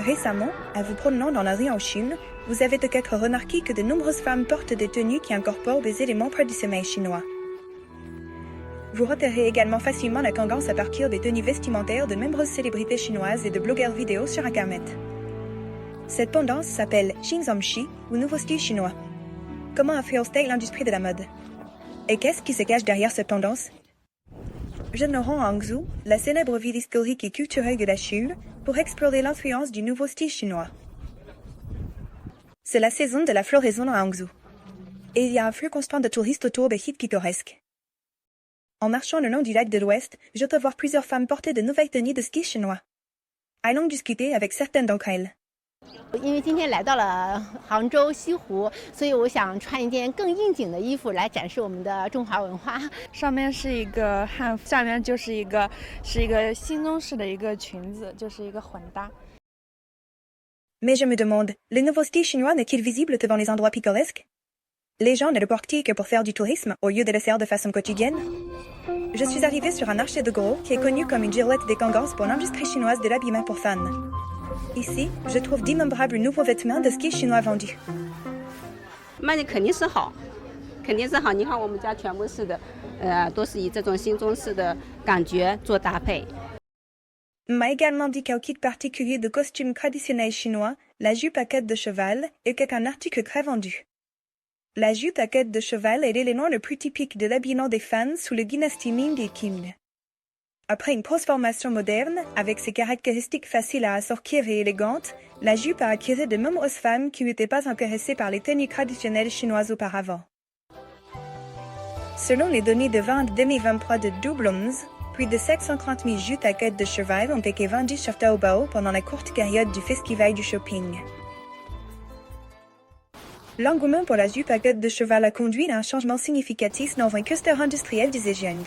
Récemment, en vous promenant dans la rue en Chine, vous avez peut-être remarqué que de nombreuses femmes portent des tenues qui incorporent des éléments traditionnels chinois. Vous repérez également facilement la tendance à partir des tenues vestimentaires de nombreuses célébrités chinoises et de blogueurs vidéo sur Internet. Cette tendance s'appelle Xinzongxi ou nouveau style chinois. Comment influence-t-elle l'industrie de la mode? Et qu'est-ce qui se cache derrière cette tendance? Je nous rends à Hangzhou, la célèbre ville historique et culturelle de la Chine, pour explorer l'influence du nouveau style chinois. C'est la saison de la floraison à Hangzhou. Et il y a un flux constant de touristes autour des sites pittoresques. En marchant le long du lac de l'Ouest, je peux voir plusieurs femmes porter de nouvelles tenues de ski chinois. Allons discuter avec certaines d'entre elles. 因为今天来到了杭州西湖，所以我想穿一件更应景的衣服来展示我们的中华文化。上面是一个汉服，下面就是一个新中式的一个裙子，就是一个混搭。Mais je me demande, le nouveau style chinois n'est-il visible que dans les endroits pittoresques? Les gens ne le portent que pour faire du tourisme au lieu de le faire de façon quotidienne? Je suis arrivée sur un marché de gros qui est connu comme une girouette des tendances pour l'industrie chinoise de l'habillement pour femmes. Ici, je trouve d'innombrables nouveaux vêtements de ski chinois vendus. 卖的肯定是好，肯定是好。你看我们家全部是的，都是以这种新中式的感觉做搭配。M'a également dit qu'un kit particulier de costume traditionnel chinois, la jupe à queue de cheval, est un article très vendu. La jupe à queue de cheval est l'élément le plus typique de l'habillement des fans sous le dynastie Ming et Qing. Après une transformation moderne, avec ses caractéristiques faciles à assortir et élégantes, la jupe a attiré de nombreuses femmes qui n'étaient pas intéressées par les tenues traditionnelles chinoises auparavant. Selon les données de vente 2023 de Doublons, plus de 730 000 jupes à queue de cheval ont été vendues sur Taobao pendant la courte période du festival du shopping. L'engouement pour la jupe à queue de cheval a conduit à un changement significatif dans un cluster industriel du Zhejiang.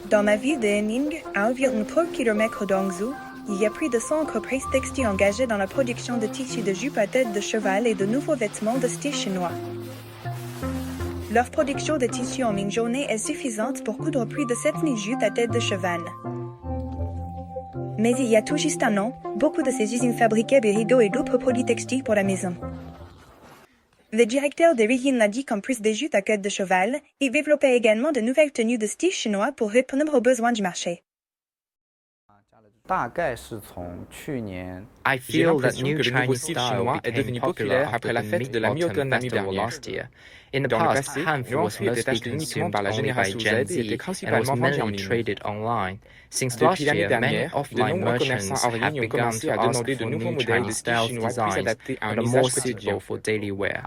Dans ma ville de Hening, à environ 3 km d'Hangzhou, il y a plus de 100 entreprises textiles engagées dans la production de tissus de jupes à tête de cheval et de nouveaux vêtements de style chinois. Leur production de tissus en une journée est suffisante pour coudre plus de 7000 jupes à tête de cheval. Mais il y a tout juste un an, beaucoup de ces usines fabriquaient des rideaux et d'autres produits textiles pour la maison. Le directeur de l'usine a dit qu'en plus des jupes à queue de cheval, il développait également de nouvelles tenues de style chinois pour répondre aux besoins du marché. I feel that new Chinese style became popular after the Mid-Autumn Festival last year. In the past, hanfu was mostly consumed only by Gen Z and was mainly traded online. Since last year, many offline merchants have begun to ask for new Chinese style designs that are more suitable for daily wear.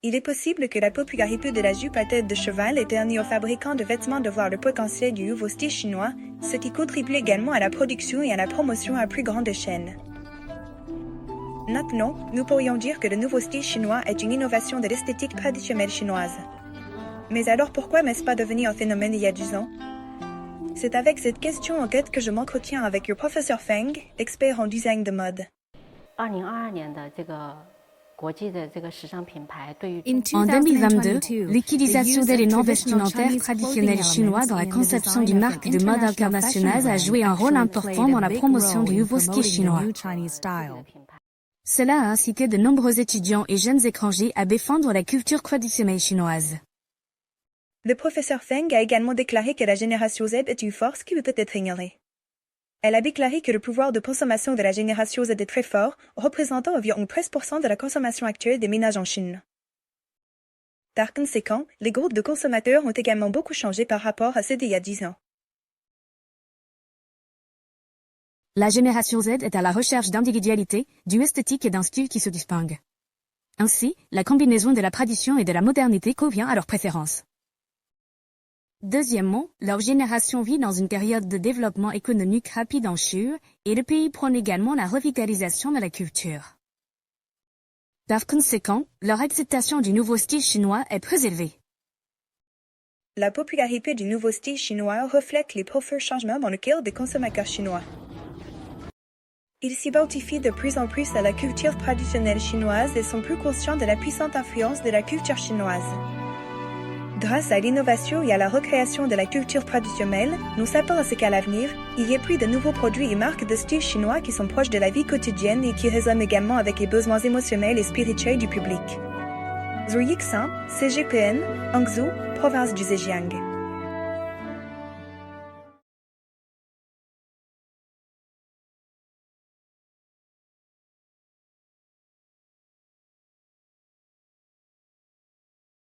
Il est possible que la popularité de la jupe à tête de cheval ait permis aux fabricants de vêtements de voir le potentiel du nouveau style chinois, ce qui contribue également à la production et à la promotion à plus grande échelle. Maintenant, nous pourrions dire que le nouveau style chinois est une innovation de l'esthétique traditionnelle chinoise. Mais alors pourquoi n'est-ce pas devenu un phénomène il y a 10 ans? C'est avec cette question en tête que je m'entretiens avec le professeur Feng, expert en design de mode. En 2022, l'utilisation d'éléments vestimentaires traditionnels chinois dans la conception d'une marque de mode internationale a joué un rôle important dans la promotion du nouveau style chinois. Cela a incité de nombreux étudiants et jeunes étrangers à défendre la culture traditionnelle chinoise. Le professeur Feng a également déclaré que la génération Z est une force qui peut être ignorée. Elle a déclaré que le pouvoir de consommation de la génération Z est très fort, représentant environ 13% de la consommation actuelle des ménages en Chine. Par conséquent, les groupes de consommateurs ont également beaucoup changé par rapport à ceux d'il y a 10 ans. La génération Z est à la recherche d'individualité, d'une esthétique et d'un style qui se distingue. Ainsi, la combinaison de la tradition et de la modernité convient à leurs préférences. Deuxièmement, leur génération vit dans une période de développement économique rapide en Chine, et le pays prône également la revitalisation de la culture. Par conséquent, leur acceptation du nouveau style chinois est très élevée. La popularité du nouveau style chinois reflète les profonds changements dans le cœur des consommateurs chinois. Ils s'identifient de plus en plus à la culture traditionnelle chinoise et sont plus conscients de la puissante influence de la culture chinoise. Grâce à l'innovation et à la recréation de la culture traditionnelle, nous savons à ce qu'à l'avenir, il y a plus de nouveaux produits et marques de style chinois qui sont proches de la vie quotidienne et qui résonnent également avec les besoins émotionnels et spirituels du public. Zhu Yixan, CGPN, Hangzhou, province du Zhejiang.